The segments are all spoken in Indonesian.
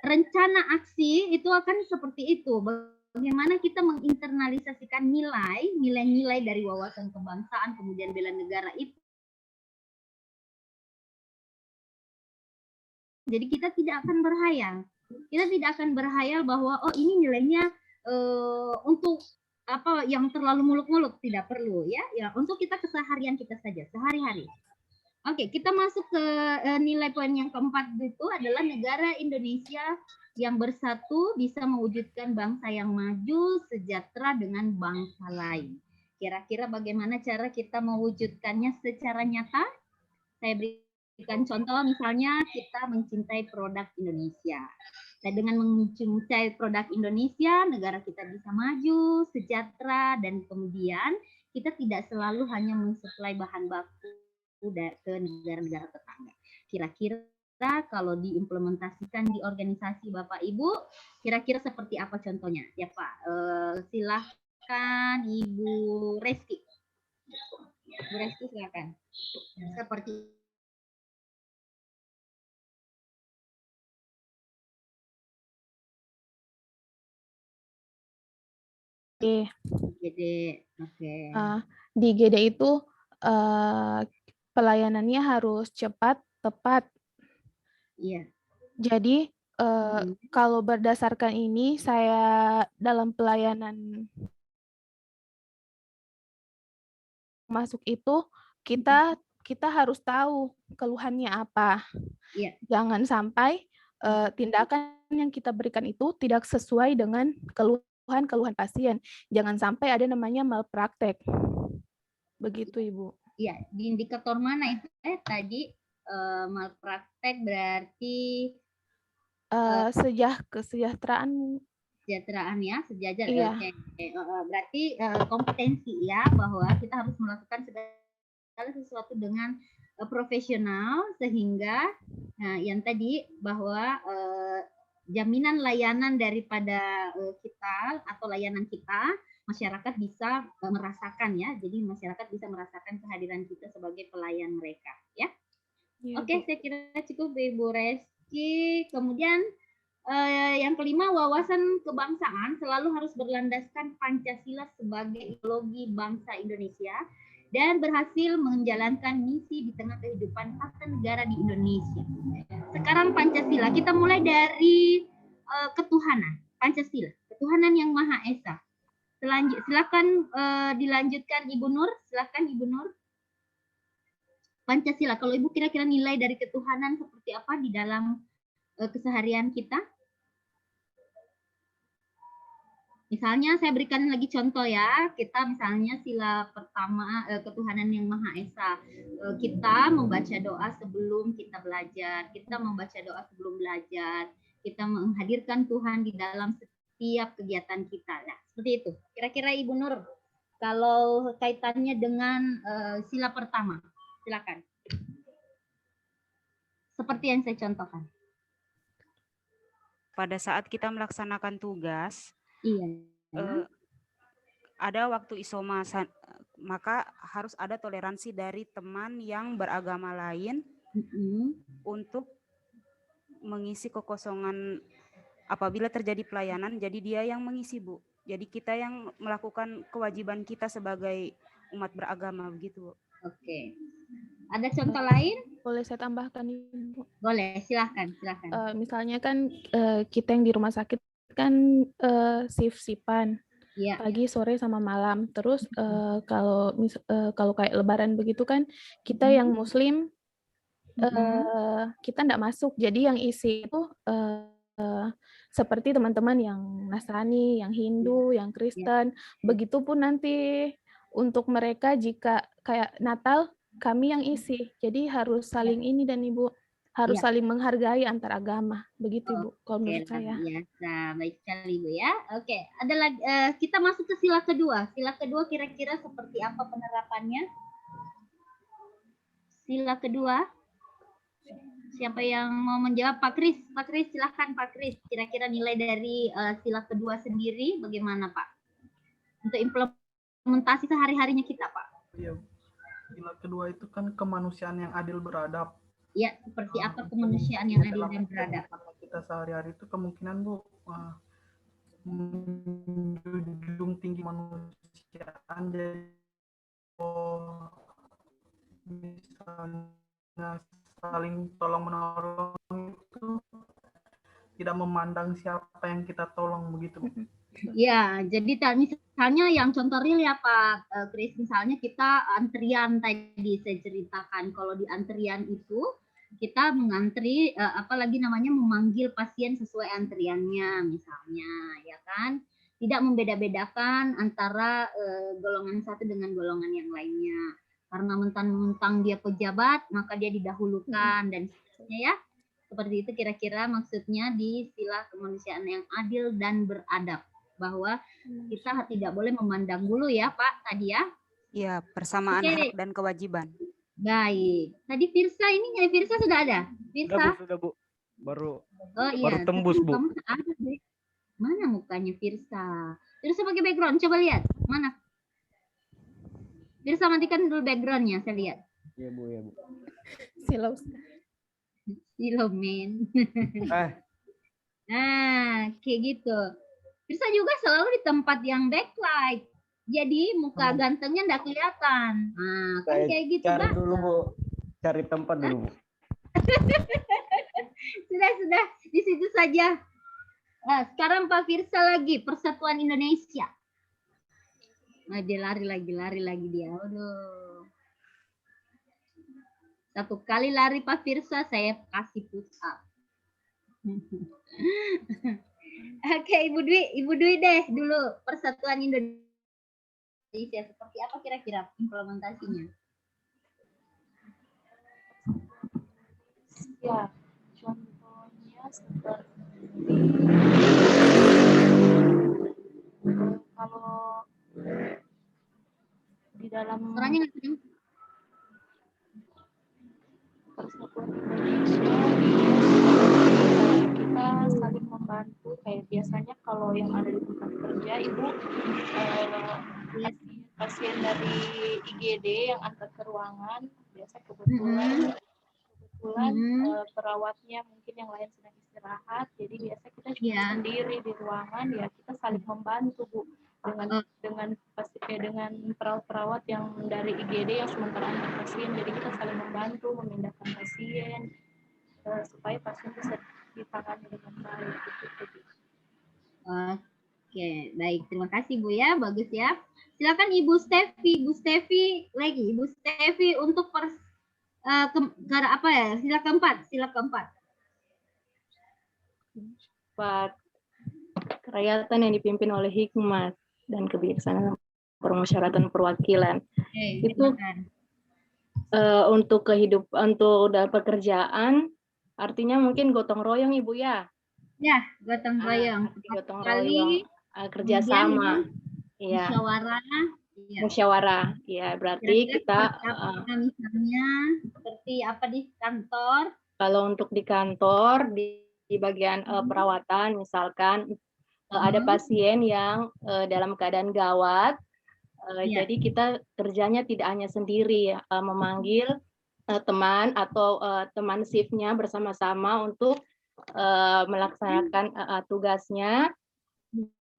rencana aksi itu akan seperti itu. Bagaimana kita menginternalisasikan nilai-nilai dari wawasan kebangsaan, kemudian bela negara itu. Jadi kita tidak akan berhayal. Kita tidak akan berhayal bahwa oh ini nilainya untuk apa yang terlalu muluk-muluk, tidak perlu ya. Ya untuk kita keseharian kita saja, sehari-hari. Oke, kita masuk ke nilai poin yang keempat itu adalah negara Indonesia yang bersatu bisa mewujudkan bangsa yang maju, sejahtera dengan bangsa lain. Kira-kira bagaimana cara kita mewujudkannya secara nyata? Saya berikan contoh, misalnya kita mencintai produk Indonesia. Nah, dengan mencintai produk Indonesia, negara kita bisa maju, sejahtera, dan kemudian kita tidak selalu hanya mensuplai bahan baku ke negara-negara tetangga. Kira-kira kalau diimplementasikan di organisasi Bapak Ibu, kira-kira seperti apa contohnya? Ya Pak, silahkan Ibu Reski. Ibu Reski silakan. Seperti GD, oke. Di GD itu pelayanannya harus cepat, tepat. Iya. Jadi kalau berdasarkan ini, saya dalam pelayanan masuk itu kita harus tahu keluhannya apa. Iya. Jangan sampai tindakan yang kita berikan itu tidak sesuai dengan keluhan pasien. Jangan sampai ada namanya malpraktek. Begitu, Ibu. Iya, di indikator mana itu tadi malpraktek berarti kesejahteraan. Kesejahteraan ya, sejajar. Iya. Berarti kompetensi ya, bahwa kita harus melakukan segala sesuatu dengan profesional sehingga yang tadi bahwa jaminan layanan daripada kita atau layanan kita, masyarakat bisa merasakan ya. Jadi masyarakat bisa merasakan kehadiran kita sebagai pelayan mereka ya. Ya, oke, saya kira cukup Ibu Reski. Kemudian yang kelima, wawasan kebangsaan selalu harus berlandaskan Pancasila sebagai ideologi bangsa Indonesia dan berhasil menjalankan misi di tengah kehidupan tata negara di Indonesia. Sekarang Pancasila, kita mulai dari ketuhanan, Pancasila, ketuhanan yang Maha Esa. Silakan dilanjutkan Ibu Nur, silakan Ibu Nur. Pancasila, kalau Ibu kira-kira nilai dari ketuhanan seperti apa di dalam keseharian kita? Misalnya saya berikan lagi contoh ya, kita misalnya sila pertama ketuhanan yang Maha Esa. Kita membaca doa sebelum kita belajar, kita membaca doa sebelum belajar, kita menghadirkan Tuhan di dalam setiap kegiatan kita. Nah, seperti itu. Kira-kira Ibu Nur, kalau kaitannya dengan sila pertama, silakan. Seperti yang saya contohkan. Pada saat kita melaksanakan tugas, ada waktu isoma, maka harus ada toleransi dari teman yang beragama lain untuk mengisi kekosongan apabila terjadi pelayanan. Jadi dia yang mengisi, Bu. Jadi kita yang melakukan kewajiban kita sebagai umat beragama, begitu, Bu. Oke. Ada contoh lain? Boleh saya tambahkan, Ibu? Boleh, silahkan. Misalnya kan kita yang di rumah sakit kan shift-shiftan, pagi, sore, sama malam. Terus kalau kayak Lebaran begitu kan, kita yang Muslim kita nggak masuk. Jadi yang isi itu seperti teman-teman yang Nasrani, yang Hindu, yang Kristen. Begitupun nanti untuk mereka jika kayak Natal kami yang isi. Jadi harus saling ini dan Ibu harus saling menghargai antar agama. Begitu Ibu kalau menurut saya. Biasa, baik sekali Ibu ya. Oke, ada lagi kita masuk ke sila kedua. Sila kedua kira-kira seperti apa penerapannya? Sila kedua. Siapa yang mau menjawab? Pak Kris. Pak Kris, silahkan Pak Kris. Kira-kira nilai dari sila kedua sendiri bagaimana Pak? Untuk implementasi sehari-harinya kita Pak. Iya. Sila kedua itu kan kemanusiaan yang adil beradab. Ya, seperti apa kemanusiaan yang adil dan beradab? Kita sehari-hari itu kemungkinan Bu menjunjung tinggi kemanusiaan, jadi misalnya saling tolong menolong itu tidak memandang siapa yang kita tolong begitu. Ya, jadi misalnya yang contoh real ya Pak Kris, misalnya kita antrian tadi saya ceritakan, kalau di antrian itu kita mengantri apalagi namanya memanggil pasien sesuai antriannya misalnya, ya kan? Tidak membeda-bedakan antara golongan satu dengan golongan yang lainnya. Karena mentang-mentang dia pejabat, maka dia didahulukan dan seterusnya ya. Seperti itu kira-kira maksudnya di sila kemanusiaan yang adil dan beradab, bahwa kita tidak boleh memandang dulu ya Pak tadi ya. Ya, persamaan hak dan kewajiban. Baik. Tadi Firsa ini Firsa sudah ada? Firsa? Sudah Bu. Baru iya, tembus Bu. Kamu ada, mana mukanya Firsa? Firsa pakai background, coba lihat. Mana? Firsa matikan dulu backgroundnya, saya lihat. Iya Bu, ya Bu. Silomen. Nah, kayak gitu. Firsa juga selalu di tempat yang backlight. Jadi muka gantengnya enggak kelihatan. Nah, kan kayak gitu cari dulu Bu. Cari tempat dulu Bu. Sudah di situ saja. Nah, sekarang Pak Firsa lagi Persatuan Indonesia. Nah, dia lari lagi dia. Aduh. Satu kali lari Pak Firsa, saya kasih push up. Oke, Ibu Dwi deh dulu Persatuan Indonesia seperti apa kira-kira implementasinya? Ya, contohnya seperti kalau di dalam Persatuan Indonesia kita saling membantu, kayak biasanya kalau yang ada di tempat kerja Ibu pasien dari IGD yang antar ke ruangan, biasa kebetulan perawatnya mungkin yang lain sedang istirahat, jadi biasa kita cuma sendiri di ruangan, ya kita saling membantu Bu dengan perawat-perawat yang dari IGD yang sementara antar pasien, jadi kita saling membantu memindahkan pasien supaya pasien bisa ditangani dengan baik. Oke, baik, terima kasih Bu ya, bagus ya. Silakan Ibu Stevi lagi, Ibu Stevi untuk sila keempat. Kerakyatan yang dipimpin oleh hikmat dan kebijaksanaan permusyawaratan perwakilan. Itu untuk dalam pekerjaan artinya mungkin gotong royong Ibu ya. Ya, gotong royong. Gotong royong, kerjasama. Iya. Musyawarah. Ya, berarti kita misalnya seperti apa di kantor? Kalau untuk di kantor di bagian perawatan misalkan ada pasien yang dalam keadaan gawat. Jadi kita kerjanya tidak hanya sendiri, memanggil teman atau teman shift-nya bersama-sama untuk melaksanakan tugasnya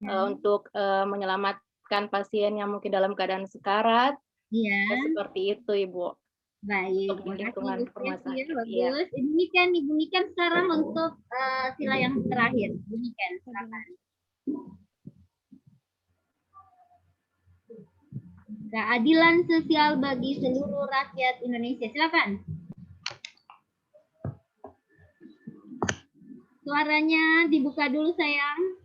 untuk menyelamatkan pasien yang mungkin dalam keadaan sekarat. Seperti itu Ibu. Baik, terima kasih Ibu. Bagus. Ibu Niken sekarang untuk sila yang terakhir. Ibu Niken, silakan. Keadilan sosial bagi seluruh rakyat Indonesia. Silakan. Suaranya dibuka dulu sayang.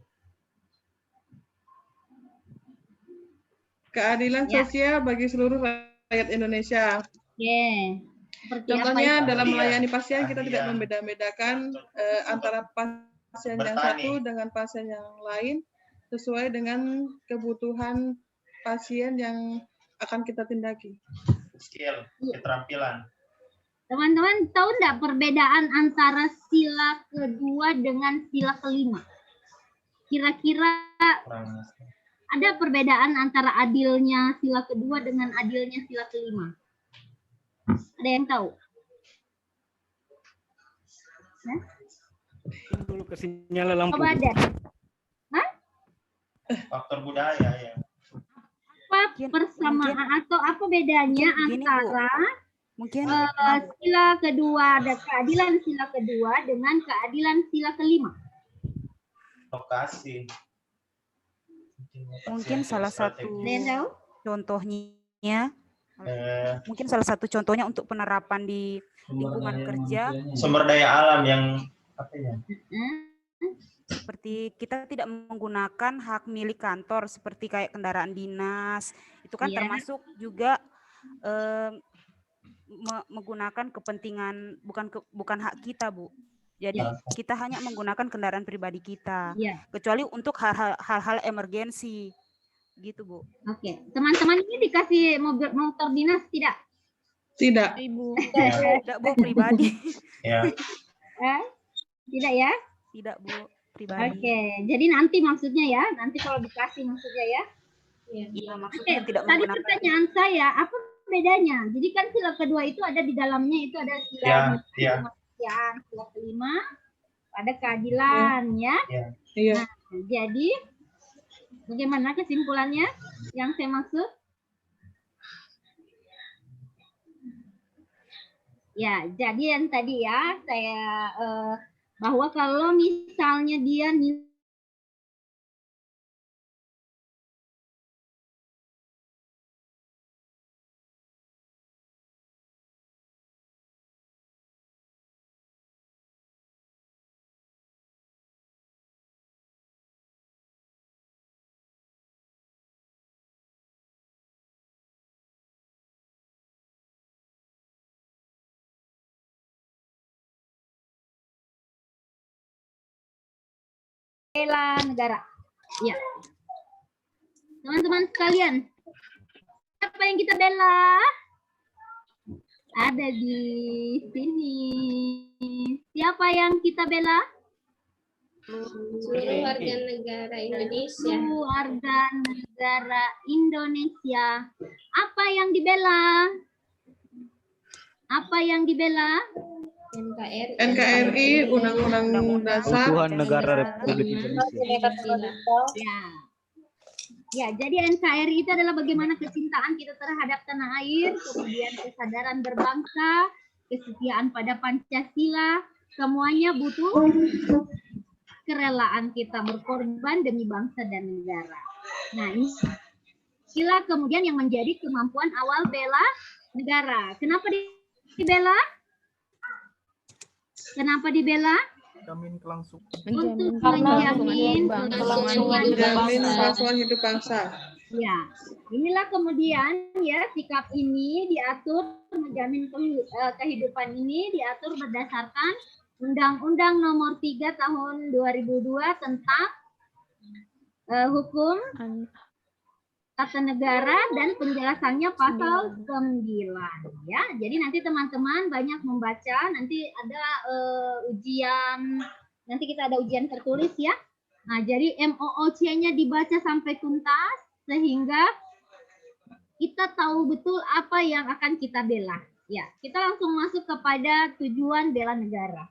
Keadilan sosial bagi seluruh rakyat Indonesia. Contohnya dalam melayani pasien kita tidak membeda-bedakan antara pasien yang satu dengan pasien yang lain sesuai dengan kebutuhan pasien yang akan kita tindaki. Skill, keterampilan. Teman-teman tahu enggak perbedaan antara sila kedua dengan sila kelima? Kira-kira ada perbedaan antara adilnya sila kedua dengan adilnya sila kelima? Ada yang tahu? Dulu ke sinyal lampu. Coba deh. Faktor budaya ya. Apa persamaan atau apa bedanya mungkin begini, Bu. antara Mungkin sila kedua, ada keadilan sila kedua dengan keadilan sila kelima? Lokasi. mungkin salah satu Ada yang tahu? contohnya mungkin salah satu contohnya untuk penerapan di lingkungan kerja Sumber daya alam yang apa ya? seperti kita tidak menggunakan hak milik kantor seperti kayak kendaraan dinas itu kan Iya. termasuk juga menggunakan kepentingan bukan hak kita, Bu. Jadi kita hanya menggunakan kendaraan pribadi kita, Iya. kecuali untuk hal-hal emergensi, gitu, Bu. Oke, teman-teman ini dikasih motor dinas tidak? Tidak. Ibu. Tidak, Bu, pribadi. Ya. Tidak ya? Tidak, Bu, pribadi. Oke, jadi nanti maksudnya ya, nanti kalau dikasih maksudnya ya. Iya, Oke, maksudnya tidak tadi menggunakan. pertanyaan saya, apa bedanya? Jadi kan sila kedua itu ada di dalamnya itu ada sila Ya. kemanusiaan, sila kelima ada keadilan ya. Iya. Nah, jadi bagaimana kesimpulannya yang saya maksud? Ya, jadi yang tadi ya saya bahwa kalau misalnya dia bela negara. Ya. Teman-teman sekalian, apa yang kita bela? Ada di sini. Siapa yang kita bela? Seluruh warga negara Indonesia. Warga negara Indonesia. Apa yang dibela? Apa yang dibela? NKRI, Undang-Undang Dasar. Keutuhan negara Republik Indonesia. Ya. Ya, jadi NKRI itu adalah bagaimana kecintaan kita terhadap tanah air, kemudian kesadaran berbangsa, kesetiaan pada Pancasila, semuanya butuh kerelaan kita berkorban demi bangsa dan negara. Nah, ini sila kemudian yang menjadi kemampuan awal bela negara. Kenapa dibela? Kenapa dibela? Jamin kelangsungan. Untuk Menjamin menjamin kelangsungan hidup bangsa. Ya, inilah kemudian ya sikap ini diatur menjamin kehidupan ini diatur berdasarkan Undang-Undang Nomor 3 Tahun 2002 tentang hukum tata negara dan penjelasannya pasal 9 ya. Jadi nanti teman-teman banyak membaca, nanti ada ujian, nanti kita ada ujian tertulis ya. Nah, jadi MOOC-nya dibaca sampai tuntas sehingga kita tahu betul apa yang akan kita bela. Ya, kita langsung masuk kepada tujuan bela negara.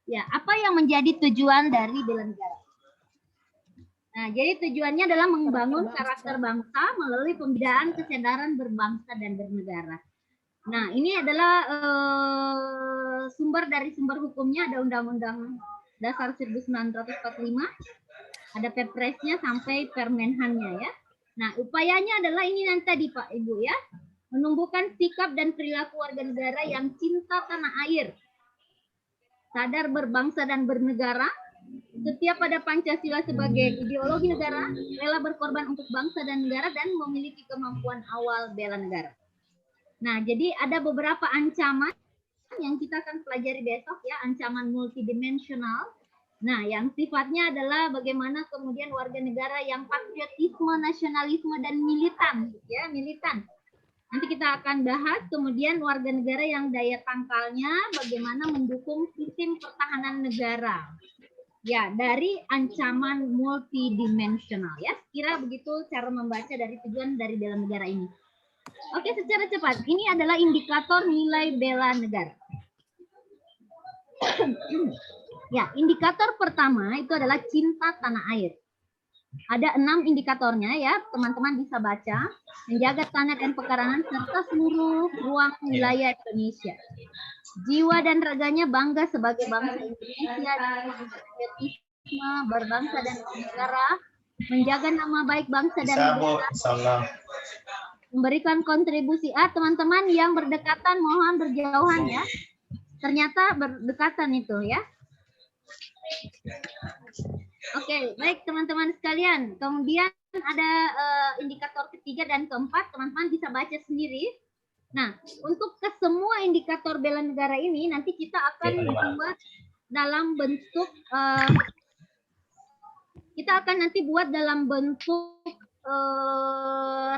Ya, apa yang menjadi tujuan dari bela negara? Nah, jadi tujuannya adalah membangun karakter bangsa melalui pembinaan kesadaran berbangsa dan bernegara. Nah, ini adalah sumber dari sumber hukumnya, ada Undang-Undang Dasar 1945, ada Perpresnya sampai Permenhannya ya. Nah, upayanya adalah ini nanti tadi Pak Ibu ya, menumbuhkan sikap dan perilaku warga negara yang cinta tanah air, sadar berbangsa dan bernegara, setia pada Pancasila sebagai ideologi negara, rela berkorban untuk bangsa dan negara, dan memiliki kemampuan awal bela negara. Nah, jadi ada beberapa ancaman yang kita akan pelajari besok ya, ancaman multidimensional. Nah, yang sifatnya adalah bagaimana kemudian warga negara yang patriotisme, nasionalisme, dan militan, ya, militan. Nanti kita akan bahas kemudian warga negara yang daya tangkalnya bagaimana mendukung sistem pertahanan negara. Ya, dari ancaman multidimensional ya. Kira begitu cara membaca dari tujuan dari bela negara ini. Oke, secara cepat. Ini adalah indikator nilai bela negara. Ya, indikator pertama itu adalah cinta tanah air. Ada 6 indikatornya ya, teman-teman bisa baca. Menjaga tanah dan pekarangan serta seluruh ruang wilayah Indonesia. Jiwa dan raganya bangga sebagai bangsa Indonesia, patriotisme, berbangsa dan bernegara, menjaga nama baik bangsa dan negara, memberikan kontribusi. Teman-teman yang berdekatan mohon berjauhan ya. Ternyata berdekatan itu ya. Oke, baik teman-teman sekalian. Kemudian ada indikator ketiga dan keempat, teman-teman bisa baca sendiri. Nah, untuk ke semua indikator bela negara ini nanti kita akan buat dalam bentuk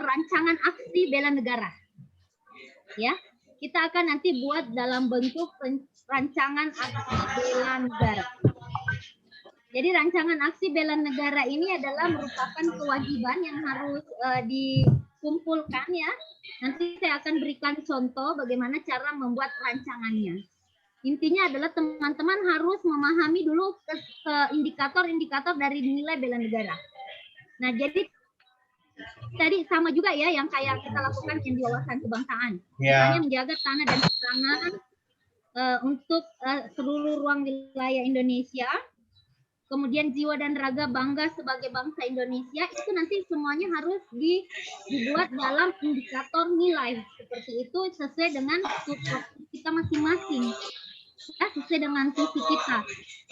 rancangan aksi bela negara. Ya, kita akan nanti buat dalam bentuk rancangan aksi bela negara. Jadi rancangan aksi bela negara ini adalah merupakan kewajiban yang harus dikumpulkan ya. Nanti saya akan berikan contoh bagaimana cara membuat rancangannya. Intinya adalah teman-teman harus memahami dulu ke indikator-indikator dari nilai bela negara. Nah, jadi tadi sama juga ya yang kayak kita lakukan yang di wawasan kebangsaan. Misalnya menjaga tanah dan pekarangan untuk seluruh ruang wilayah Indonesia. Kemudian jiwa dan raga bangga sebagai bangsa Indonesia, itu nanti semuanya harus dibuat dalam indikator nilai. Seperti itu sesuai dengan kita masing-masing. Ya, sesuai dengan visi kita.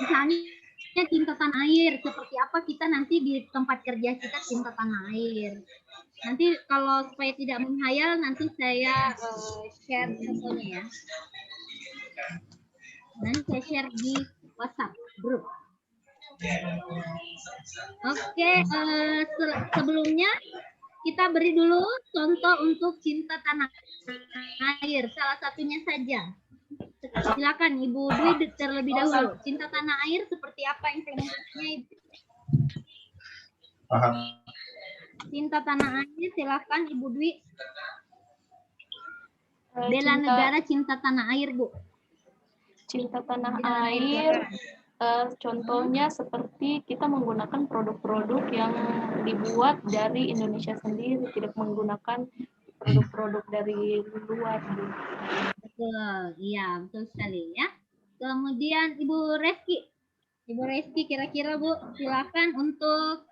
Misalnya cinta tanah air, seperti apa kita nanti di tempat kerja kita cinta tanah air. Nanti kalau supaya tidak menghayal, nanti saya share contohnya ya. Nanti saya share di WhatsApp grup. Oke, sebelumnya kita beri dulu contoh untuk cinta tanah air, salah satunya saja. Silakan Ibu Dwi terlebih dahulu. Cinta tanah air seperti apa implementasinya Ibu? Cinta tanah air, silakan Ibu Dwi. Bela negara cinta tanah air, Bu. Cinta tanah air. Contohnya seperti kita menggunakan produk-produk yang dibuat dari Indonesia sendiri, tidak menggunakan produk-produk dari luar. Betul, iya betul sekali ya. Kemudian Ibu Reski kira-kira Bu, silakan untuk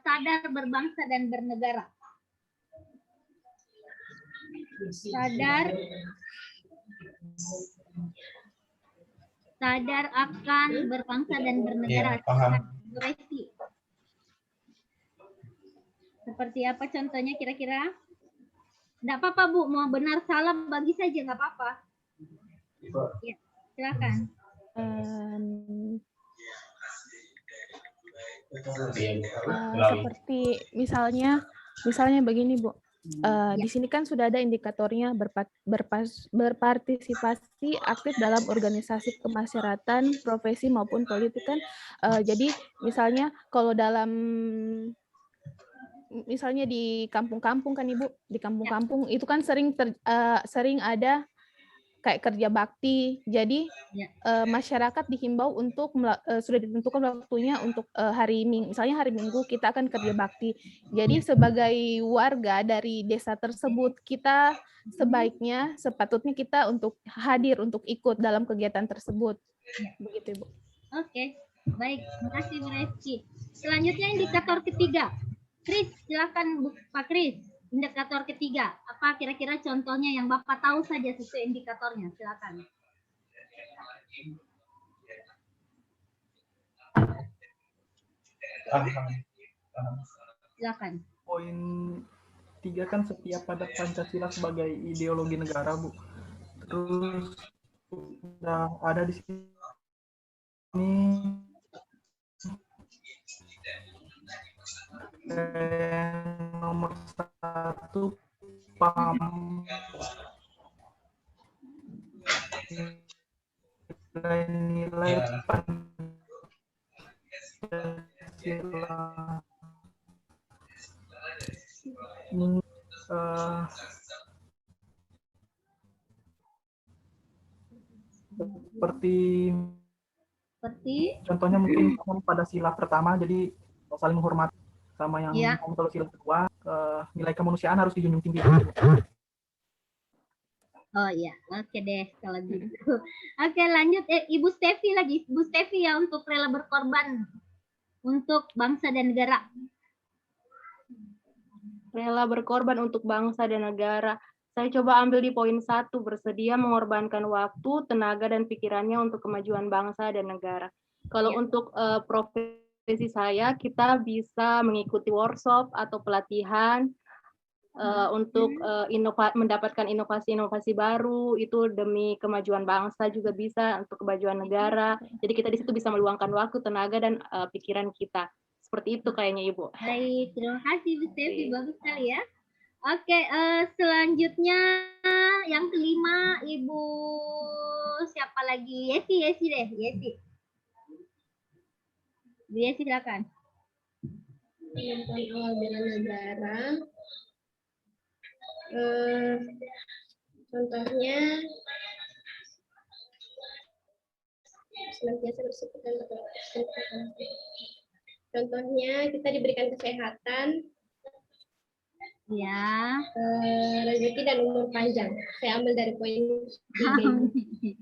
sadar berbangsa dan bernegara. Sadar akan berbangsa dan bernegara. Ibu Reski. Seperti apa contohnya kira-kira? Enggak apa-apa Bu, mau benar salah bagi saja nggak apa-apa. Ya, silakan. Seperti misalnya begini Bu. Di sini kan sudah ada indikatornya berpartisipasi aktif dalam organisasi kemasyarakatan, profesi maupun politik kan. Jadi misalnya kalau misalnya di kampung-kampung kan Ibu, di kampung-kampung itu kan sering ada kayak kerja bakti. Jadi masyarakat dihimbau untuk sudah ditentukan waktunya untuk hari Minggu, misalnya hari Minggu kita akan kerja bakti. Jadi sebagai warga dari desa tersebut kita sepatutnya kita untuk hadir untuk ikut dalam kegiatan tersebut. Begitu Ibu. Oke, baik, terima kasih Bu Reski. Selanjutnya indikator ketiga. Kris, silakan Pak Kris. Indikator ketiga, apa kira-kira contohnya yang Bapak tahu saja sesuai indikatornya? Silakan. Silakan. Poin 3 kan setia pada Pancasila sebagai ideologi negara, Bu. Terus sudah ada di sini nomor 1 paham nilai-nilai Pancasila. seperti contohnya mungkin pada sila pertama, jadi saling menghormati, sama yang kalau sila kedua nilai kemanusiaan harus dijunjung tinggi. Oh iya, oke deh kalau gitu. Oke, lanjut Ibu Stevi lagi. Ibu Stevi ya, untuk rela berkorban untuk bangsa dan negara. Rela berkorban untuk bangsa dan negara. Saya coba ambil di poin 1, bersedia mengorbankan waktu, tenaga, dan pikirannya untuk kemajuan bangsa dan negara. Kalau untuk profesi saya, kita bisa mengikuti workshop atau pelatihan untuk mendapatkan inovasi-inovasi baru, itu demi kemajuan bangsa juga bisa, untuk kemajuan negara. Jadi kita di situ bisa meluangkan waktu, tenaga, dan pikiran kita. Seperti itu kayaknya, Ibu. Baik, terima kasih Bu Stevi, bagus sekali ya. Oke, selanjutnya yang kelima Ibu siapa lagi? Yesi deh, Yesi. Bu Yesi silakan. Tentang awal bela negara. Contohnya senantiasa bersyukur dan berterima. Contohnya kita diberikan kesehatan, ya, rezeki dan umur panjang. Saya ambil dari poin 3.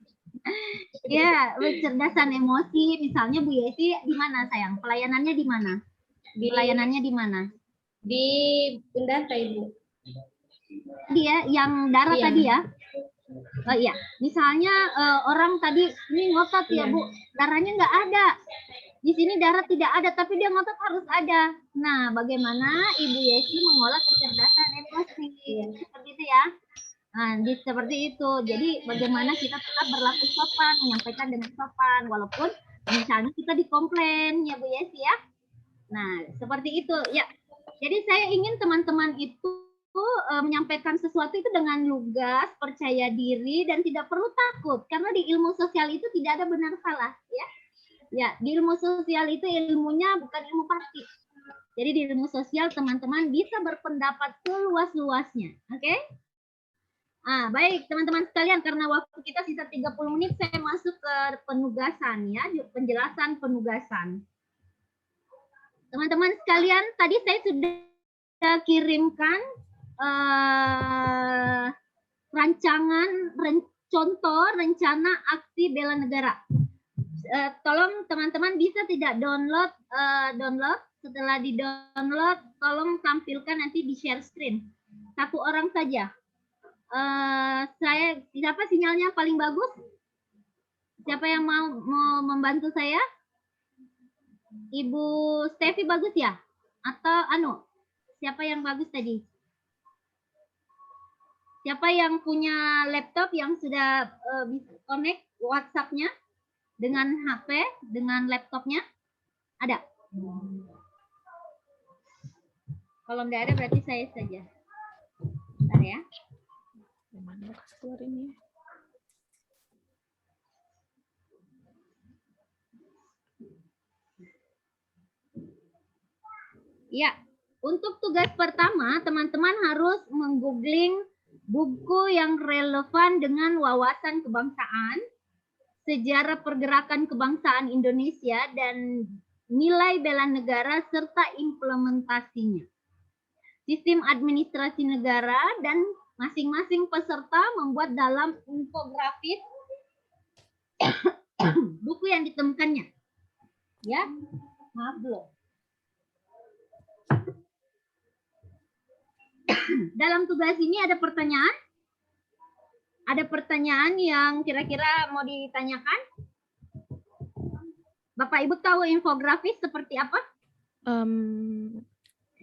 Ya, kecerdasan emosi. Misalnya Bu Yesi di mana sayang? Pelayanannya di mana? Pelayanannya di mana? Di Bunda Ibu. Dia yang darah tadi ya? Oh iya, misalnya orang tadi ini ngotot ya Bu, darahnya nggak ada. Di sini darah tidak ada, tapi dia ngotot harus ada. Nah, bagaimana Ibu Yesi mengolah kecerdasan emosi? Seperti itu ya. Nah, seperti itu. Jadi bagaimana kita tetap berlaku sopan, menyampaikan dengan sopan, walaupun misalnya kita dikomplain ya Bu Yesi ya. Nah, seperti itu ya. Jadi saya ingin teman-teman itu menyampaikan sesuatu itu dengan lugas, percaya diri, dan tidak perlu takut. Karena di ilmu sosial itu tidak ada benar salah ya. Ya, di ilmu sosial itu ilmunya bukan ilmu pasti. Jadi di ilmu sosial teman-teman bisa berpendapat seluas-luasnya. Oke? Baik teman-teman sekalian, karena waktu kita sisa 30 menit, saya masuk ke penugasan ya, penjelasan penugasan. Teman-teman sekalian, tadi saya sudah kirimkan contoh rencana aksi bela negara. Tolong teman-teman bisa tidak download, setelah di download tolong tampilkan nanti di share screen. 1 orang saja. Siapa sinyalnya paling bagus? Siapa yang mau membantu saya? Ibu Stevi bagus ya? Atau siapa yang bagus tadi? Siapa yang punya laptop yang sudah bisa connect WhatsApp-nya dengan HP, dengan laptopnya? Ada? Kalau nggak ada berarti saya saja. Bentar ya. Mana keluar ini? Ya, untuk tugas pertama, teman-teman harus menggoogling buku yang relevan dengan wawasan kebangsaan, sejarah pergerakan kebangsaan Indonesia, dan nilai bela negara serta implementasinya. Sistem administrasi negara, dan masing-masing peserta membuat dalam infografis buku yang ditemukannya. Ya, maaf dulu. Dalam tugas ini ada pertanyaan? Ada pertanyaan yang kira-kira mau ditanyakan? Bapak Ibu tahu infografis seperti apa?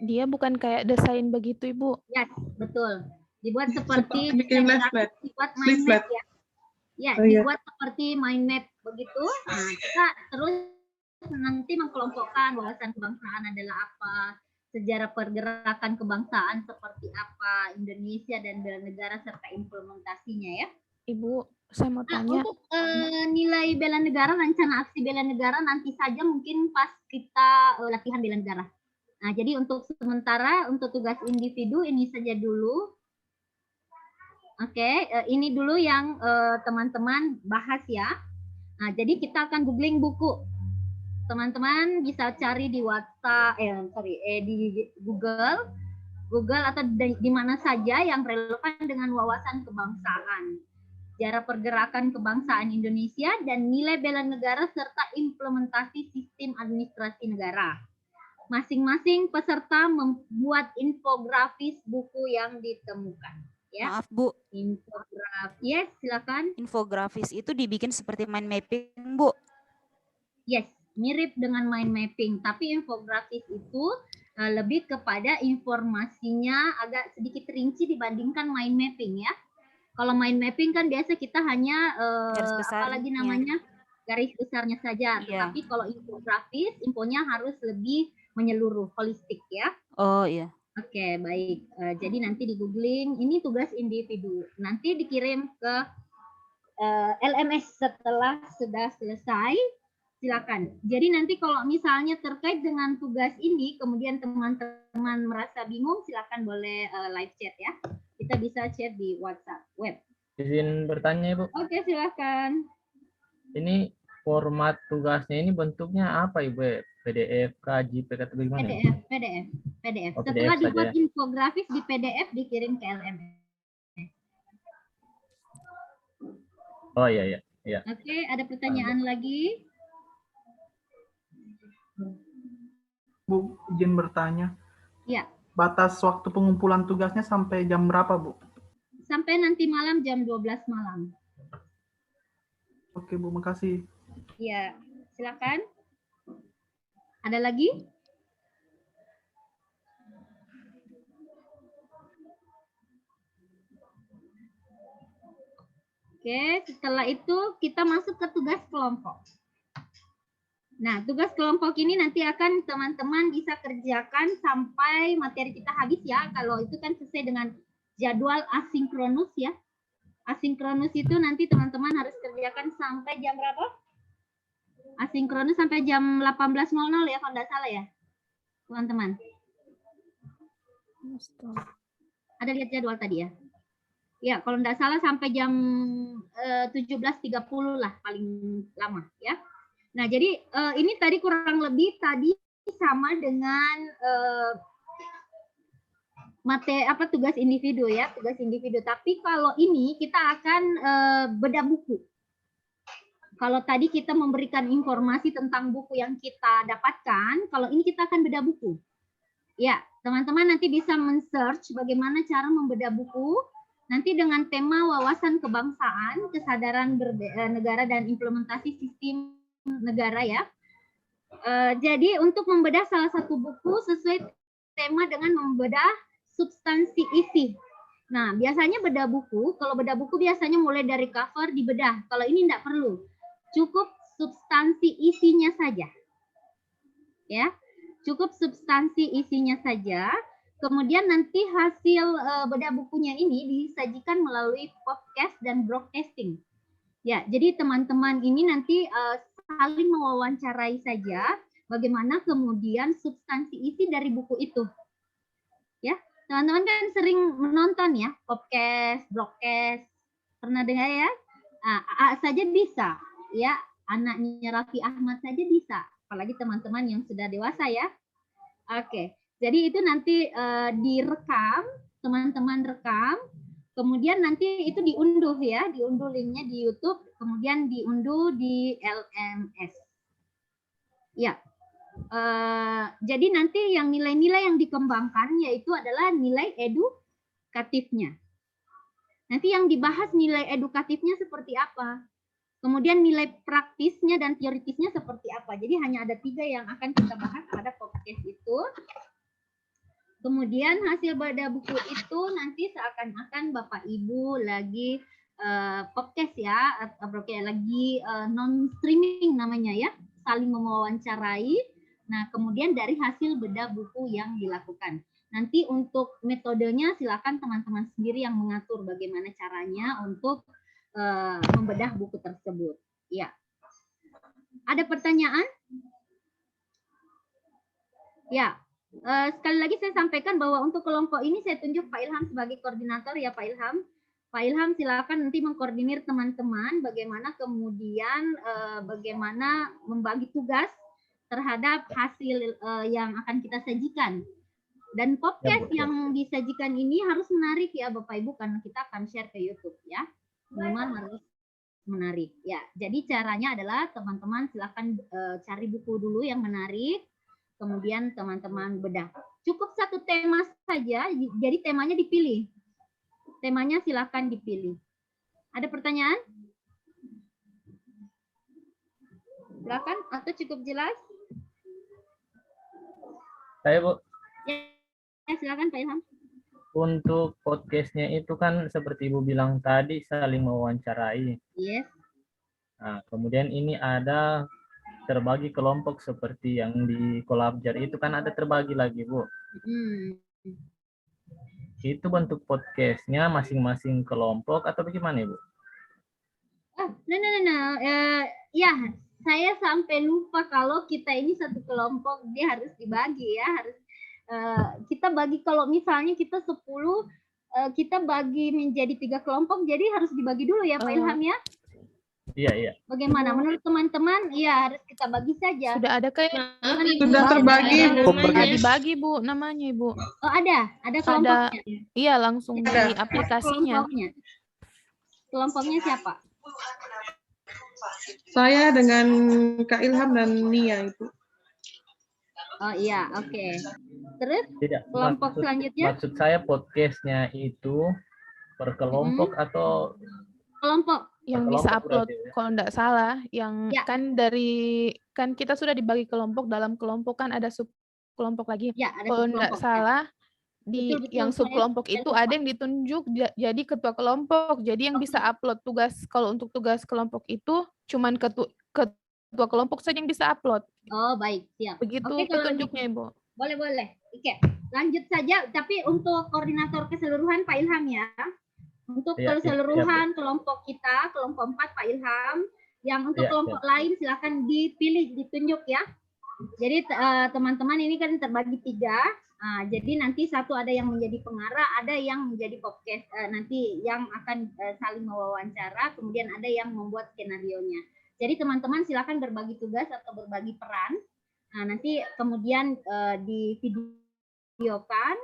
Dia bukan kayak desain begitu, Ibu. Ya, betul. Dibuat seperti dibuat mind Slide. map ya. Ya, Oh, iya. dibuat seperti mind map begitu. Nah, kita terus nanti mengkelompokkan wawasan kebangsaan adalah apa, sejarah pergerakan kebangsaan seperti apa, Indonesia dan bela negara serta implementasinya ya. Ibu, saya mau tanya. Untuk nilai bela negara, rencana aksi bela negara nanti saja mungkin pas kita latihan bela negara. Nah, jadi untuk sementara untuk tugas individu ini saja dulu. Oke, ini dulu yang teman-teman bahas ya. Nah, jadi kita akan googling buku. Teman-teman bisa cari di WhatsApp, di Google atau di mana saja yang relevan dengan wawasan kebangsaan, sejarah pergerakan kebangsaan Indonesia, dan nilai bela negara serta implementasi sistem administrasi negara. Masing-masing peserta membuat infografis buku yang ditemukan. Ya. Maaf Bu. Infografis, yes, silakan. Infografis itu dibikin seperti mind mapping, Bu? Yes, mirip dengan mind mapping, tapi infografis itu lebih kepada informasinya agak sedikit rinci dibandingkan mind mapping ya. Kalau mind mapping kan biasa kita hanya apalagi namanya garis besarnya saja, tetapi kalau infografis infonya harus lebih menyeluruh, holistik ya. Oh iya. Oke, baik. Jadi nanti di googling, ini tugas individu. Nanti dikirim ke LMS setelah sudah selesai. Silakan. Jadi nanti kalau misalnya terkait dengan tugas ini, kemudian teman-teman merasa bingung, silakan boleh live chat ya. Kita bisa chat di WhatsApp web. Izin bertanya, Ibu. Oke, silakan. Ini format tugasnya ini bentuknya apa, Ibu? PDF, KJP, atau bagaimana? PDF. Oh, Setelah PDF dibuat saja. infografis di PDF dikirim ke LMS. Oh iya. Oke, ada pertanyaan lagi? Bu, izin bertanya. Ya. Batas waktu pengumpulan tugasnya sampai jam berapa, Bu? Sampai nanti malam jam 12 malam. Oke, Bu, makasih. Ya, silakan. Ada lagi? Oke, setelah itu kita masuk ke tugas kelompok. Nah, tugas kelompok ini nanti akan teman-teman bisa kerjakan sampai materi kita habis ya. Kalau itu kan sesuai dengan jadwal asinkronus ya. Asinkronus itu nanti teman-teman harus kerjakan sampai jam berapa? Asinkronus sampai jam 18.00 ya, kalau nggak salah ya, teman-teman. Ada lihat jadwal tadi ya? Ya, kalau nggak salah sampai jam 17.30 lah paling lama ya. Nah, jadi ini tadi kurang lebih tadi sama dengan tugas individu ya, tugas individu. Tapi kalau ini kita akan bedah buku. Kalau tadi kita memberikan informasi tentang buku yang kita dapatkan, kalau ini kita akan bedah buku. Ya, teman-teman nanti bisa men-search bagaimana cara membedah buku. Nanti dengan tema wawasan kebangsaan, kesadaran negara dan implementasi sistem negara ya. Jadi untuk membedah salah satu buku sesuai tema dengan membedah substansi isi. Nah, biasanya bedah buku, kalau bedah buku biasanya mulai dari cover dibedah. Kalau ini tidak perlu. Cukup substansi isinya saja. Ya. Cukup substansi isinya saja. Kemudian nanti hasil bedah bukunya ini disajikan melalui podcast dan broadcasting. Ya, jadi teman-teman ini nanti saling mewawancarai saja bagaimana kemudian substansi isi dari buku itu. Ya, teman-teman kan sering menonton ya, podcast, broadcast. Pernah dengar ya? Saja bisa, ya. Anaknya Raffi Ahmad saja bisa, apalagi teman-teman yang sudah dewasa ya. Oke. Jadi itu nanti direkam, teman-teman rekam, kemudian nanti itu diunduh ya, diunduh linknya di YouTube, kemudian diunduh di LMS. Ya, jadi nanti yang nilai-nilai yang dikembangkan yaitu adalah nilai edukatifnya. Nanti yang dibahas nilai edukatifnya seperti apa, kemudian nilai praktisnya dan teoritisnya seperti apa. Jadi hanya ada 3 yang akan kita bahas pada podcast itu. Kemudian hasil bedah buku itu nanti seakan-akan Bapak Ibu lagi podcast ya, atau lagi non-streaming namanya ya, saling mewawancarai. Nah, kemudian dari hasil bedah buku yang dilakukan. Nanti untuk metodenya silakan teman-teman sendiri yang mengatur bagaimana caranya untuk membedah buku tersebut. Ya. Ada pertanyaan? Ya. Sekali lagi saya sampaikan bahwa untuk kelompok ini saya tunjuk Pak Ilham sebagai koordinator ya Pak Ilham. Pak Ilham silakan nanti mengkoordinir teman-teman bagaimana kemudian bagaimana membagi tugas terhadap hasil yang akan kita sajikan. Dan podcast yang disajikan ini harus menarik ya Bapak Ibu, karena kita akan share ke YouTube ya. Minimal harus menarik ya. Jadi caranya adalah teman-teman silakan cari buku dulu yang menarik, kemudian teman-teman bedah. Cukup satu tema saja, jadi temanya dipilih. Temanya silakan dipilih. Ada pertanyaan? Silakan atau cukup jelas? Saya Bu, Ya, silakan Pak Ilham. untuk podcastnya itu kan seperti Ibu bilang tadi saling mewawancarai. Yes. Nah, kemudian ini ada terbagi kelompok seperti yang di Kolabjar itu kan ada terbagi lagi Bu. Itu bentuk podcastnya masing-masing kelompok atau bagaimana Ibu? Ya, saya sampai lupa kalau kita ini satu kelompok, dia harus dibagi ya, harus kita bagi. Kalau misalnya kita 10, kita bagi menjadi 3 kelompok, jadi harus dibagi dulu ya Pak Ilham ya. Iya. Bagaimana menurut teman-teman? Iya, harus kita bagi saja. Sudah ada kayak Sudah terbagi Bu. Sudah dibagi Bu namanya Ibu. Oh ada kelompoknya. Iya, langsung di aplikasinya. Kelompoknya siapa? Saya dengan Kak Ilham dan Nia itu. Oh iya, oke. Terus Tidak, kelompok selanjutnya? Maksud saya podcastnya itu per kelompok atau kelompok yang bisa upload kalau enggak salah, yang kan kita sudah dibagi kelompok, dalam kelompok kan ada sub kelompok lagi. Ya, ada kalau enggak salah di betul, yang sub kelompok itu ada yang ditunjuk jadi ketua kelompok. Jadi yang bisa upload tugas, kalau untuk tugas kelompok itu cuman ketua kelompok saja yang bisa upload. Oh, baik, siap. Begitu Oke, kalau petunjuknya, Ibu. Boleh. Oke, lanjut saja. Tapi untuk koordinator keseluruhan Pak Ilham ya. Untuk keseluruhan kelompok kita, kelompok 4 Pak Ilham. Yang untuk kelompok lain silakan dipilih, ditunjuk ya. Jadi teman-teman ini kan terbagi 3. Jadi nanti satu ada yang menjadi pengarah, ada yang menjadi podcast, nanti yang akan saling mewawancara, kemudian ada yang membuat skenarionya. Jadi teman-teman silakan berbagi tugas atau berbagi peran. Nanti kemudian di videokan.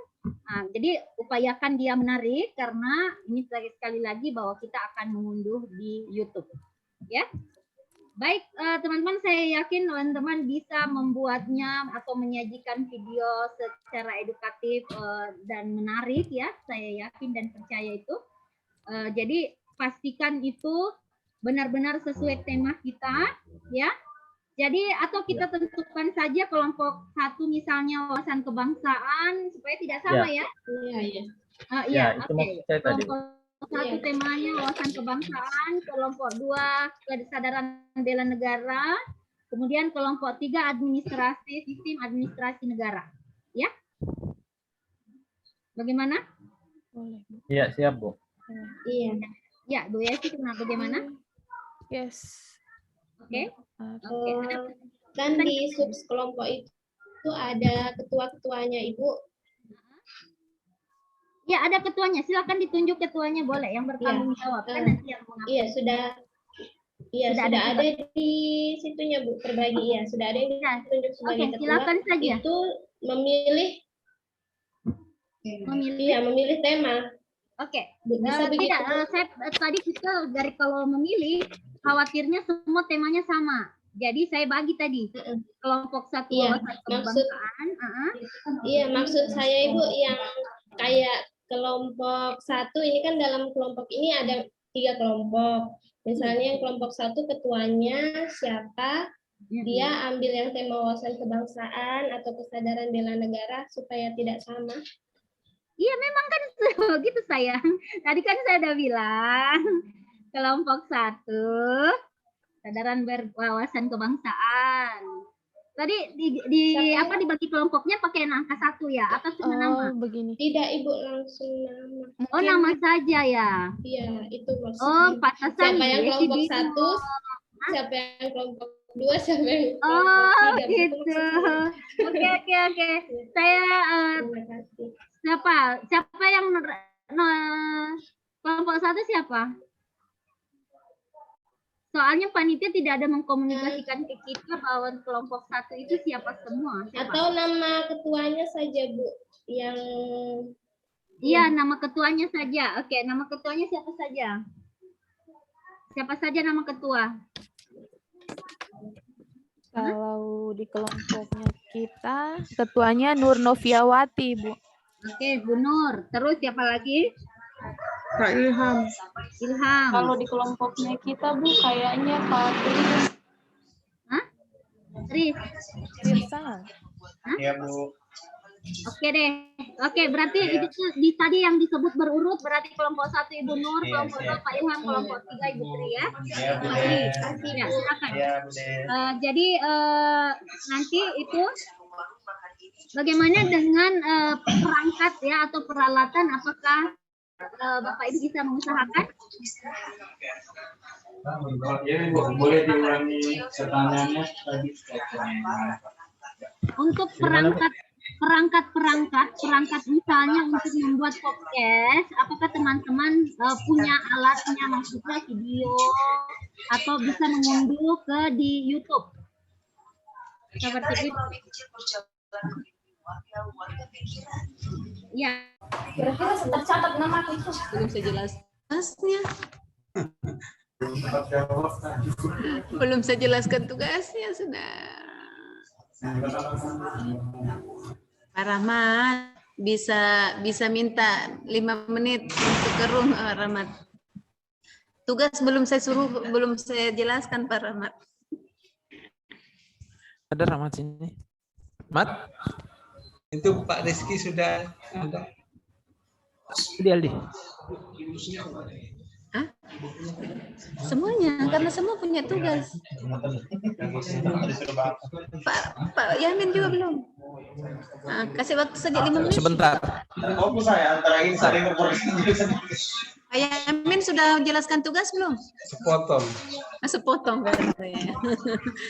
Jadi upayakan dia menarik, karena ini sekali lagi bahwa kita akan mengunduh di YouTube. Ya. Baik, teman-teman, saya yakin teman-teman bisa membuatnya atau menyajikan video secara edukatif dan menarik ya. Saya yakin dan percaya itu. Jadi pastikan itu benar-benar sesuai tema kita ya. Jadi atau kita tentukan saja kelompok 1 misalnya wawasan kebangsaan supaya tidak sama ya. Iya. Oke. Kelompok 1 temanya wawasan kebangsaan, kelompok 2 kesadaran bela negara, kemudian kelompok 3 administrasi, sistem administrasi negara. Ya. Bagaimana? Boleh. Iya, siap Bu. Iya. Ya, Bu Yesi, bagaimana? Yes. Oke. Dan di sub kelompok itu ada ketua-ketuanya Ibu. Ya, ada ketuanya. Silakan ditunjuk ketuanya, boleh. Yang bertanggung jawab kan nanti yang mengatur. Iya, sudah ada di situnya Bu, terbagi ya. Sudah ada yang ditunjuk sebagai ketua. Silakan saja. Itu memilih tema. Oke. Tidak, saya tadi kita dari kalau memilih khawatirnya semua temanya sama. Jadi saya bagi tadi kelompok 1 wawasan kebangsaan. Iya, maksud saya Ibu yang kayak kelompok 1 ini kan dalam kelompok ini ada 3 kelompok. Misalnya yang kelompok 1 ketuanya siapa? Dia ambil yang tema wawasan kebangsaan atau kesadaran bela negara supaya tidak sama. Iya, memang kan begitu sayang. Tadi kan saya udah bilang kelompok 1 kesadaran berwawasan kebangsaan. Tadi dibagi kelompoknya pakai angka 1 ya atau cuma nama? Begini. Tidak Ibu, langsung nama. Oh, nama saja ya. Iya, itu maksudnya. Oh, pantasan siapa yang kelompok 1, siapa yang kelompok 2, siapa yang kelompok 3. Gitu. Oke. Saya siapa yang Kelompok 1 siapa? Soalnya panitia tidak ada mengkomunikasikan ke kita bahwa kelompok 1 itu siapa semua. Siapa? Atau nama ketuanya saja, Bu. Yang Iya, nama ketuanya saja. Oke, nama ketuanya siapa saja? Siapa saja nama ketua? Kalau di kelompoknya kita, ketuanya Nur Noviawati, Bu. Oke, Bu Nur. Terus siapa lagi? Kak Ilham. Ilham. Kalau di kelompoknya kita, Bu, kayaknya Pak Tris. Hah? Tris. Tirsa. Iya, Bu. Oke deh. Oke, berarti itu di tadi yang disebut berurut berarti kelompok 1 Ibu Nur, kelompok 2 Pak Ilham, kelompok 3 Ibu Tri ya. Iya, Bu. Ya, silakan. Iya, Bu. Jadi nanti itu bagaimana dengan perangkat ya atau peralatan, apakah Bapak Ibu bisa mengusahakan? Boleh diulangi pertanyaannya tadi? Untuk perangkat misalnya untuk membuat podcast, apakah teman-teman punya alatnya, maksudnya video atau bisa mengunduh ke di YouTube seperti itu? Ya. Kira-kira tercatat nama itu. Belum saya jelasnya. Belum saya jelaskan tugasnya sudah. Pak Rahmat bisa minta 5 menit untuk ke room, Pak Rahmat. Tugas belum saya jelaskan, Pak Rahmat. Ada Rahmat sini. Mat? Itu Pak Rizky sudah ada. Aldi. Hah? Semuanya, karena semua punya tugas. Pak Yamin juga belum. Nah, kasih waktu saja 5 menit. Sebentar. Pak Yamin sudah jelaskan tugas belum? Sepotong. Sepotong katanya.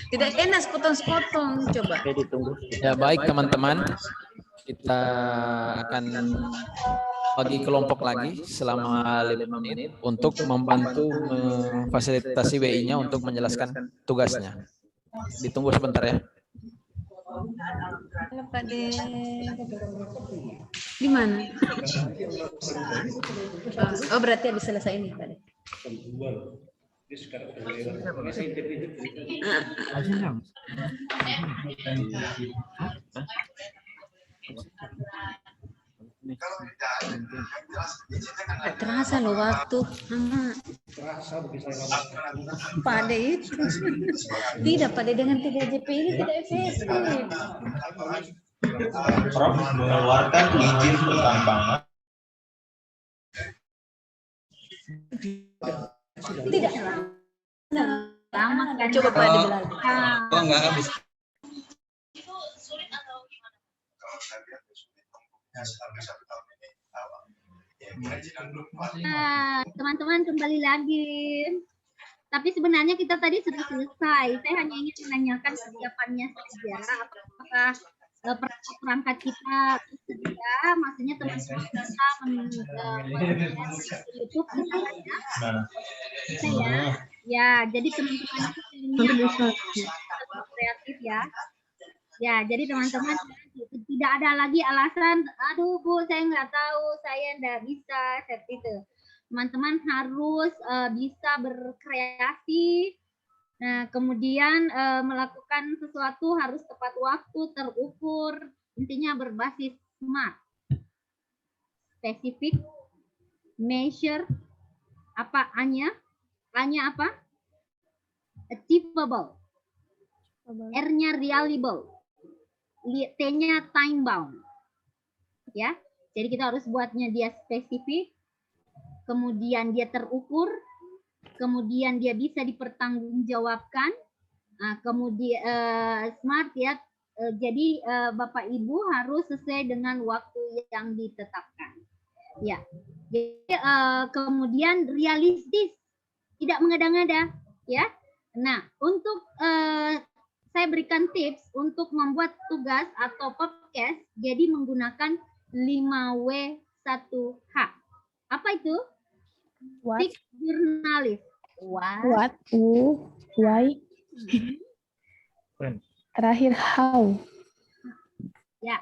Tidak enak sepotong-sepotong. Coba. Ya baik teman-teman. Kita akan bagi kelompok lagi selama 5 menit untuk membantu memfasilitasi WI-nya untuk menjelaskan tugasnya. Ditunggu sebentar ya. Halo Pak De. Di mana? Oh berarti habis selesai ini Pak De. Terasa loh waktu. Pak De itu. Tidak Pak De, dengan 3JP ini tidak efektif. Prof mengeluarkan izin pertambangan. Tidak. Lama kan. Coba Pak De bilang. Oh, enggak habis. Teman-teman kembali lagi. Tapi sebenarnya kita tadi sudah selesai. Saya hanya ingin menanyakan persiapannya saja. Apakah perangkat kita tersedia? Maksudnya teman-teman bisa YouTube misalnya. Ya, jadi teman-teman itu kreatif ya. Ya, jadi teman-teman tidak ada lagi alasan, aduh Bu, saya nggak tahu, saya nggak bisa, seperti itu. Teman-teman harus bisa berkreasi, nah, kemudian melakukan sesuatu harus tepat waktu, terukur, intinya berbasis SMART. Spesifik, measure, apa A-nya? A-nya apa? Achievable. R-nya reliable. T-nya time bound. Ya. Jadi kita harus buatnya dia spesifik, kemudian dia terukur, kemudian dia bisa dipertanggungjawabkan. Nah, kemudian SMART ya. Jadi Bapak Ibu harus sesuai dengan waktu yang ditetapkan. Ya. Jadi kemudian realistis, tidak mengada-ngada, ya. Nah, untuk saya berikan tips untuk membuat tugas atau podcast jadi menggunakan 5W1H. Apa itu? What? Six jurnalis. What? Why? Terakhir how? Ya.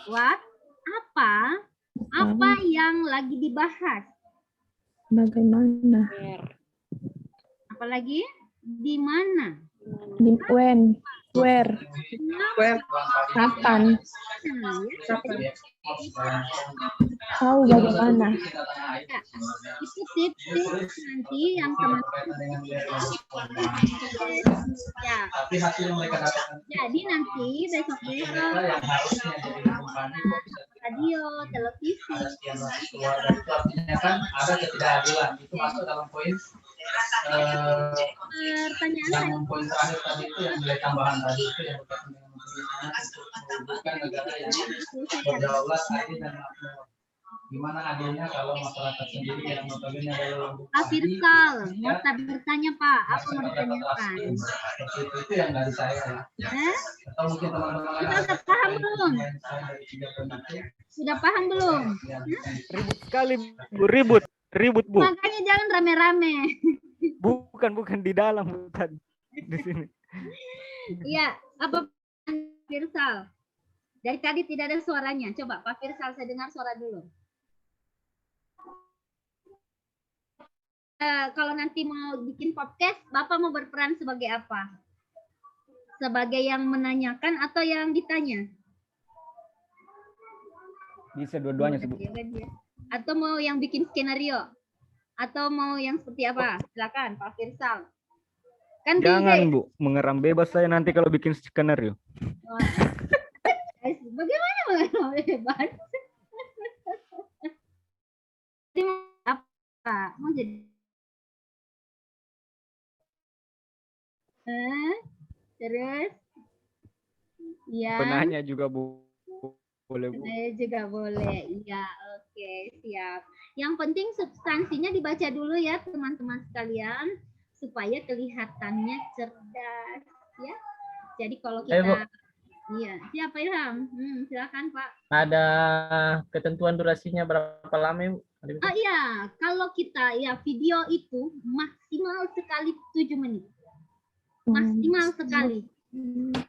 What? Apa? Apa yang lagi dibahas? Bagaimana? Apalagi? Di mana? When? Where? Kapan? How? Bagaimana? Ya, itu tips nanti yang teman-teman ya. Jadi nanti besok-besok radio, televisi. Kan ada ketidakadilan itu masuk dalam poin pertanyaan yang poin terakhir tadi itu yang nilai tambahan tadi itu yang berkaitan dengan mewujudkan negara yang berdaulat, adil dan makmur. Gimana adilnya kalau masyarakat sendiri yang notabene adalah Pak Firsal, mau bertanya Pak, apa mau ditanyakan? Itu yang dari saya ya. Atau mungkin teman-teman kita sudah paham belum? Sudah paham belum? Ribut sekali, Bu. Ribut, Bu. Makanya jangan rame-rame. Bukan di dalam, bukan di sini. Iya, apa Pak Firsal? Dari tadi tidak ada suaranya. Coba Pak Firsal, saya dengar suara dulu. Kalau nanti mau bikin podcast, Bapak mau berperan sebagai apa? Sebagai yang menanyakan atau yang ditanya? Bisa dua-duanya, Bu. Atau mau yang bikin skenario? Atau mau yang seperti apa? Silakan Pak Firsal. Kan Jangan, Bu. Mengeram bebas saya nanti kalau bikin skenario. Bagaimana mengeram bebas? Apa? Mau jadi terus ya penanya juga boleh, Bu. Penanya juga boleh. Iya, oke, siap. Yang penting substansinya dibaca dulu ya teman-teman sekalian supaya kelihatannya cerdas ya. Jadi kalau kita iya, siapa Ilham? Silakan Pak. Ada ketentuan durasinya berapa lama, Bu? Oh iya, kalau kita ya video itu maksimal sekali 7 menit. Maksimal sekali.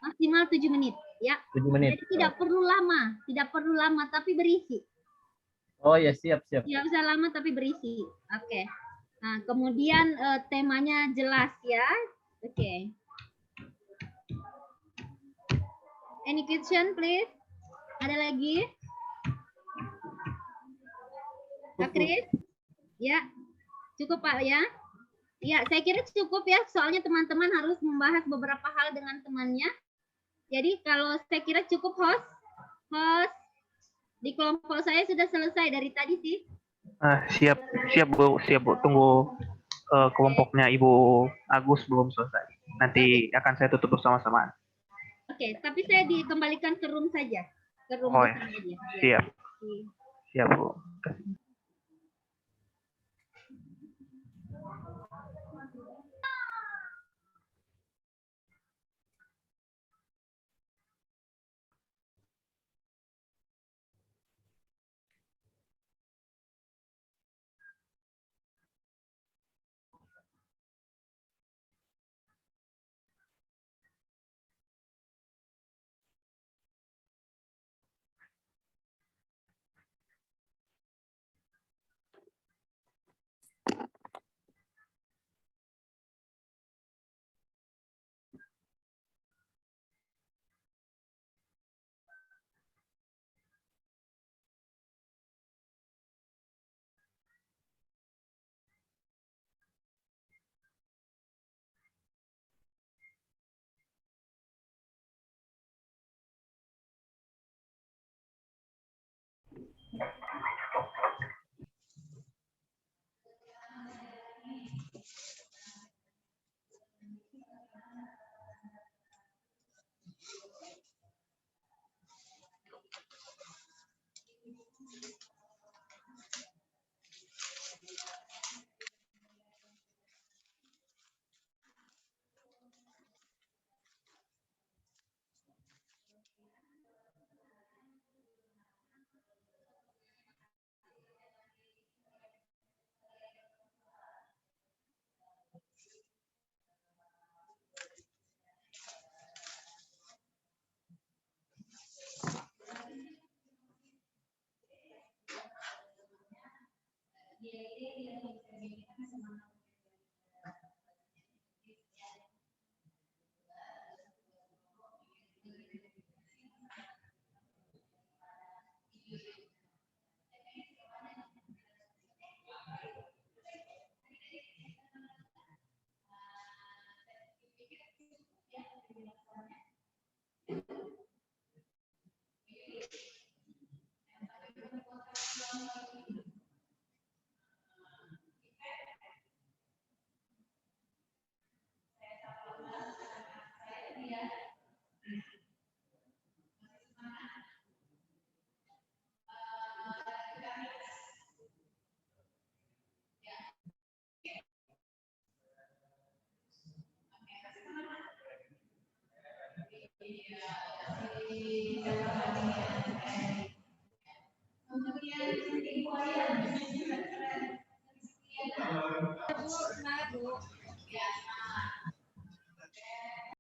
Maksimal 7 menit ya. 7 menit. Jadi tidak perlu lama tapi berisi. Oh ya, siap. Tidak usah lama tapi berisi. Oke. Nah, kemudian temanya jelas ya. Oke. Any question please? Ada lagi? Pak Kris? Ya. Cukup Pak ya? Ya, saya kira cukup ya, soalnya teman-teman harus membahas beberapa hal dengan temannya. Jadi kalau saya kira cukup host di kelompok saya sudah selesai dari tadi sih. Siap Bu. Tunggu kelompoknya Ibu Agus belum selesai. Nanti akan saya tutup bersama-sama. Oke, tapi saya dikembalikan ke room saja. Ke room ya. Siap. Siap Bu. Bu, semangat Bu. Ya.